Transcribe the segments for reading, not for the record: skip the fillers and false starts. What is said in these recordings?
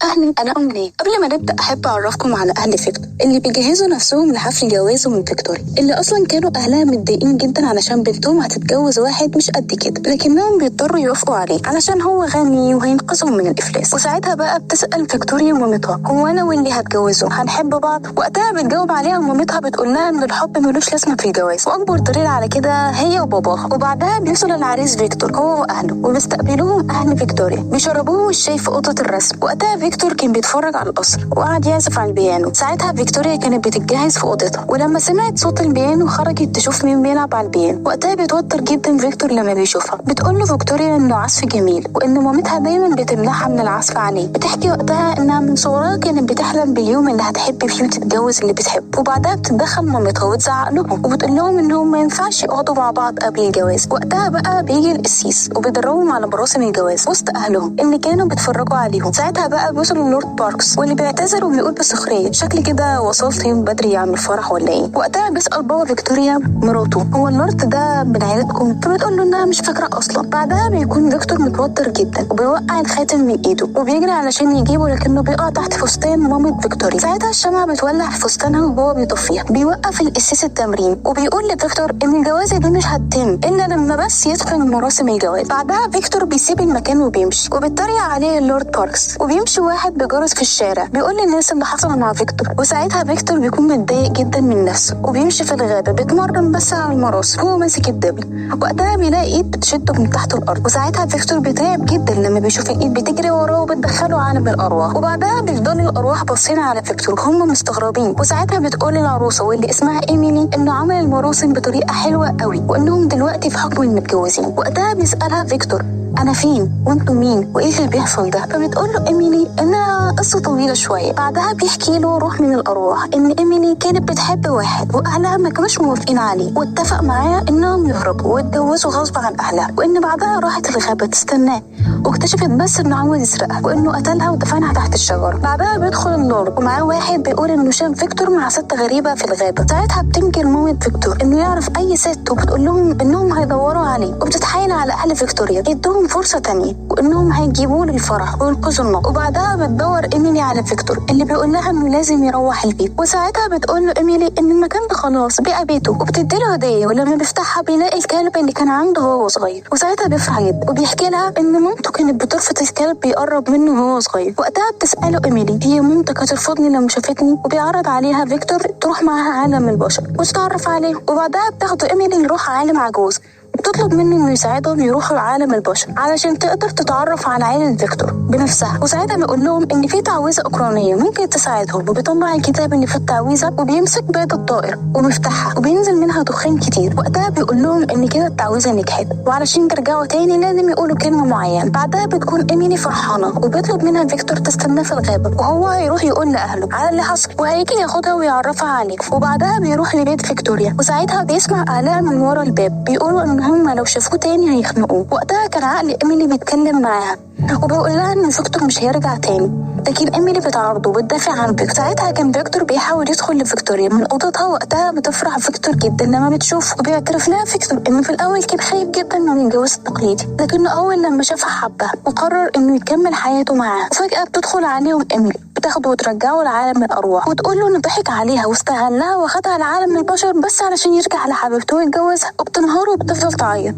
أهلا، أنا أمنية. قبل ما نبدأ أحب أعرفكم على أهل فيكتور اللي بيجهزوا نفسهم لحفل جوازه من فيكتوريا، اللي أصلا كانوا أهلها متضايقين جدا علشان بنتهم هتتجوز واحد مش قد كده، لكنهم بيضطروا يوافقوا عليه علشان هو غني وهينقذهم من الإفلاس. وساعتها بقى بتسأل فيكتوريا مامتها: هو أنا واللي هتجوزه هنحب بعض؟ وقتها بتجاوب عليها مامتها بتقول لها إن الحب ملوش لازمة في الجواز، وأكبر دليل على كده هي وباباها. وبعدها بيوصل العريس فيكتور هو وأهله، وبيستقبلوهم أهل فيكتوريا بيشربوهم الشاي في أوضة الرسم. وقتها فيكتور كان بيتفرج على القصر وقعد يعزف على البيانو. ساعتها فيكتوريا كانت بتتجهز في اوضتها، ولما سمعت صوت البيانو خرجت تشوف مين بيلعب على البيانو. وقتها بيتوتر جدا فيكتور لما بيشوفها. بتقول له فيكتوريا انه عزف جميل وان مامتها دايما بتمنعها من العزف عليه. بتحكي وقتها انها من صغرها كانت بتحلم باليوم اللي هتحب فيه وتتجوز اللي بتحبه. وبعدها بتتدخل مامتها وتزعق لهم وبتقول لهم انهم ما ينفعش يقعدوا مع بعض قبل الجواز. وقتها بقى بيجي القسيس وبيدربهم على مراسم الجواز وسط اهلهم اللي كانوا بيتفرجوا عليهم. ساعتها بقى بيوصل لورد باركس واللي بيعتذر وبيقول بسخرية: شكل كده وصلت يوم بدري يعمل فرح ولا ايه؟ وقتها بيسأل بابا فيكتوريا مراته: هو اللورد ده من عيلتكم؟ فبتقول له انها مش فاكرة اصلا. بعدها بيكون فيكتور متوتر جدا وبيوقع الخاتم من ايده وبيجري علشان يجيبه، لكنه بيقع تحت فستان مامة فيكتوريا. ساعتها الشمعة بتولع في فستانها وهو بيطفيها. بيوقف القسيس التمرين وبيقول لفيكتور ان الجوازة دي مش هتتم الا لما بس يدخل مراسم الجواز. بعدها فيكتور بيسيب المكان وبيمشي، وبيتريق عليه اللورد باركس. وبيمشي واحد بجرس في الشارع بيقول للناس اللي حصل مع فيكتور. وساعتها فيكتور بيكون متضايق جدا من نفسه وبيمشي في الغابة بيتمرن بس على المراسم هو ماسك الدبل. وقتها بيلاقي ايد بتشده من تحت الارض. وساعتها فيكتور بيترعب جدا لما بيشوف الايد بتجري وراه وبتدخله عالم الارواح. وبعدها بيفضل الارواح باصين على فيكتور هم مستغربين. وساعتها بتقول العروسة واللي اسمها ايميلي انه عمل المراسم بطريقة حلوة قوي وانهم دلوقتي في حكم المتجوزين. وقتها بيسألها فيكتور: انا فين وانتوا مين وايه اللي بيحصل ده؟ فبتقول له ايميلي انها قصه طويله شويه. بعدها بيحكي له روح من الارواح ان ايميلي كانت بتحب واحد واهلها ما كانوش موافقين عليه، واتفق معاه انهم يهربوا ويتجوزوا غصب عن اهلها. وان بعدها راحت الغابه تستناه واكتشفت بس انه عاوز يسرقها وانه قتلها ودفنها تحت الشجره. بعدها بيدخل اللورد ومعاه واحد بيقول انه شاف فيكتور مع ست غريبه في الغابه. ساعتها بتنكر مامة فيكتور انه يعرف اي ست وبتقول لهم انهم هيدوروا عليه، وبتتحايل على اهل فيكتوريا يدوهم فرصة تانية وإنهم هيجيبوه للفرح وينقذوا النقط. وبعدها بتدور إيميلي على فيكتور اللي بيقول لها إنه لازم يروح البيت. وساعتها بتقول له إيميلي إن المكان ده خلاص بقى بيته، وبتديله هدية. ولما بيفتحها بيلاقي الكلب اللي كان عنده وهو صغير. وساعتها بيفرح جدا وبيحكي لها إن مامته كانت بترفض الكلب بيقرب منه وهو صغير. وقتها بتسأله إيميلي: هي مامتك هترفضني لما شافتني؟ وبيعرض عليها فيكتور تروح معاها عالم البشر وتتعرف عليه. وبعدها بتاخده إيميلي يروح عالم عجوز بتطلب منه انه يساعدهم يروحوا لعالم البشر علشان تقدر تتعرف على عائلة فيكتور بنفسها. وساعتها بيقول لهم ان في تعويذة اوكرانية ممكن تساعدهم. وبيطلع الكتاب اللي في التعويذة وبيمسك بيضة الطائر وبيفتحها وبينزل منها دخان كتير. وقتها بيقول لهم ان كده التعويذة نجحت وعلشان ترجعوا تاني لازم يقولوا كلمة معينة. بعدها بتكون ايميلي فرحانة وبيطلب منها فيكتور تستناه في الغابة وهو هيروح يقول لاهله على اللي حصل وهيجي ياخدها ويعرفها عليه. وبعدها بيروح لبيت فيكتوريا وساعتها بيسمع آلام من ورا الباب بيقولوا ان هم لو شافوه تاني هيخنقوه. وقتها كان عقل ايميلي بيتكلم معاها وبيقول لها ان فيكتور مش هيرجع تاني، لكن ايميلي بتعارضه وبتدافع عن فيكتور. ساعتها كان فيكتور بيحاول يدخل لفيكتوريا من اوضتها. وقتها بتفرح فيكتور جدا لما بتشوفه وبيعترف لها فيكتور انه في الاول كان خايف جدا من الجواز التقليدي، لكنه اول لما شافها حبها وقرر انه يكمل حياته معاها. وفجأة بتدخل عليهم ايميلي بتاخده وترجعه لعالم الارواح وتقول له انه ضحك عليها واستغلها واخدها لعالم البشر بس علشان يرجع لحبيبته ويتجوزها. وبتنهار وبتفضل تعيط.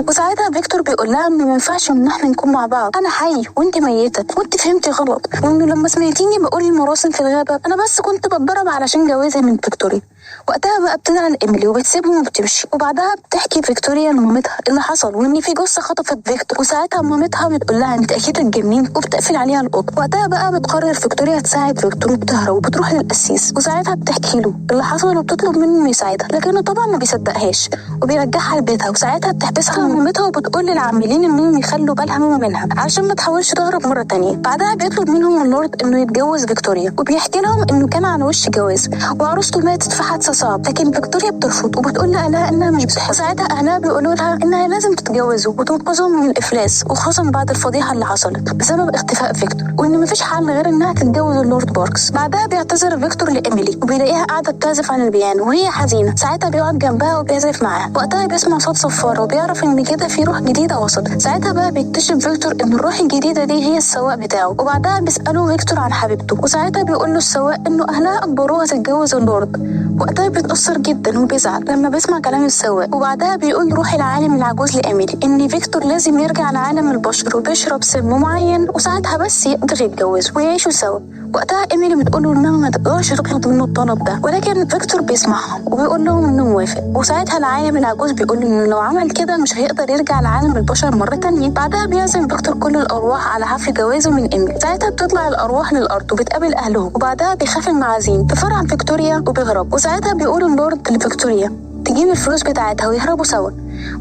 وساعتها فيكتور بيقول لها انه ما ينفعش ان احنا نكون مع بعض، انا حي وانت ميته وانت فهمتي غلط، وانه لما سمعتيني بقول المراسم في الغابه انا بس كنت بتضرب علشان جوازي من فيكتوريا. وقتها بقى بتزعل ايميلي وبتسيبهم وبتمشي. وبعدها بتحكي فيكتوريا لمامتها اللي حصل وان في جثه خطفت فيكتور. وساعتها مامتها بتقول لها انت اكيد اتجننت وبتقفل عليها الاوضه. وقتها بقى بتقرر فيكتوريا تساعد فيكتور وبتهرب وبتروح للقسيس. وساعتها بتحكي له اللي حصل وبتطلب منه انه يساعدها، لكنه طبعا ما بيصدقهاش وبيرجعها لبيتها. وساعتها بتحبسها مامتها وبتقول للعاملين انهم يخلوا بالهم منها علشان ما تحاولش تهرب مره تانية. بعدها بيطلب منهم اللورد انه يتجوز فيكتوريا وبيحكي لهم انه كان على وش جواز وعروسته ماتت في حادثه حادثة صعب، لكن فيكتوريا بترفض وبتقول لأهلها إنها مش بتحب. وساعتها أهلها بيقولوا لها إنها لازم تتجوزوا وتنقذهم من الإفلاس، وخصوصا بعد الفضيحة اللي حصلت بسبب اختفاء فيكتور، وإن مفيش حل غير إنها تتجوز اللورد باركس. بعدها بيعتذر فيكتور لإيميلي وبيلاقيها قاعدة بتعزف على البيانو وهي حزينة. ساعتها بيقعد جنبها وبيعزف معاها. وقتها بيسمع صوت صفارة وبيعرف إن كده في روح جديدة وصلت. ساعتها بقى بيكتشف فيكتور إن الروح الجديدة دي هي السواق بتاعه. وبعدها بيسأله فيكتور عن حبيبته، وساعتها بيقول له السواق إنه أهلها أجبروها تتجوز اللورد. وقتها بيتأثر جدا وبيزعل لما بيسمع كلام السواق. وبعدها بيقول روح العالم العجوز لإيميلي إن فيكتور لازم يرجع لعالم البشر وبيشرب سم معين، وساعتها بس يقدر يتجوز ويعيشوا سوا. وقتها إيميلي بتقوله إنها ما تقدرش تطلب منه الطلب ده، ولكن فيكتور بيسمعهم وبيقول لهم إنه موافق. وساعتها العالم العجوز بيقول إنه لو عمل كده مش هيقدر يرجع لعالم البشر مرة تانية. بعدها بيعزم فيكتور كل الأرواح على حفل جوازه من إيميلي. ساعتها بتطلع الأرواح للأرض وبتقابل أهلهم، وبعدها بيخاف المعازيم بفرح فيكتوريا وبيهرب. وساعتها بيقول اللورد لفيكتوريا تجيب الفلوس بتاعتها ويهربوا سوا.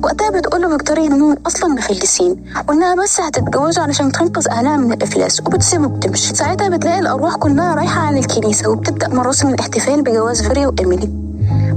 وقتها بتقول له فيكتوريا انهم اصلا مفلسين وانها بس هتتجوزوا علشان تنقذ اهلها من الافلاس، وبتسيبه وبتمشي. ساعتها بتلاقي الارواح كلها رايحه على الكنيسه وبتبدا مراسم الاحتفال بجواز فيكتوريا وايميلي.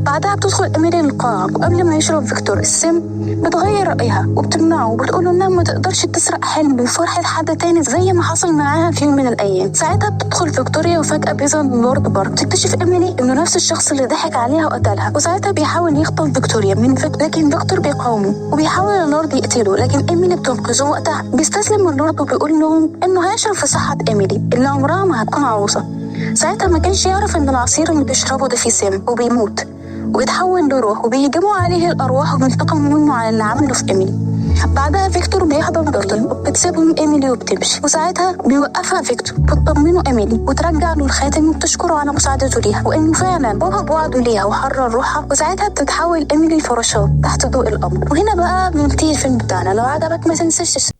بعدها بتدخل إيميلي للقاعة، وقبل ما يشرب فيكتور السم بتغير رأيها وبتمنعه وبتقوله إنها ما تقدرش تسرق حلم وفرحة حد تاني زي ما حصل معاها في يوم من الأيام. ساعتها بتدخل فيكتوريا وفجأة بيظهر اللورد بارك. تكتشف إيميلي إنه نفس الشخص اللي ضحك عليها وقتلها. وساعتها بيحاول يخطف فيكتوريا من فيكتور، لكن فيكتور بيقاومه وبيحاول اللورد يقتله، لكن إيميلي بتنقذه. وقتها بيستسلم اللورد وبيقول لهم إنه هيشرب في صحة إيميلي اللي عمرها ما هتكون عروسة. ساعتها ما كانش يعرف إن العصير اللي بيشربه ده فيه سم وبيموت وبيتحول لروح، وبيهجموا عليه الأرواح وبينتقموا منه على اللي عمله في إيميلي. بعدها فيكتور بيحضن بطل وبتسيبهم إيميلي وبتمشي. وساعتها بيوقفها فيكتور بتطمنه إيميلي وترجع له الخاتم وبتشكره على مساعدته ليها وإنه فعلا بابا بوعده ليها وحرر روحها. وساعتها بتتحول إيميلي لفراشات تحت ضوء القمر. وهنا بقى بينتهي الفيلم بتاعنا. لو عجبك ما تنساش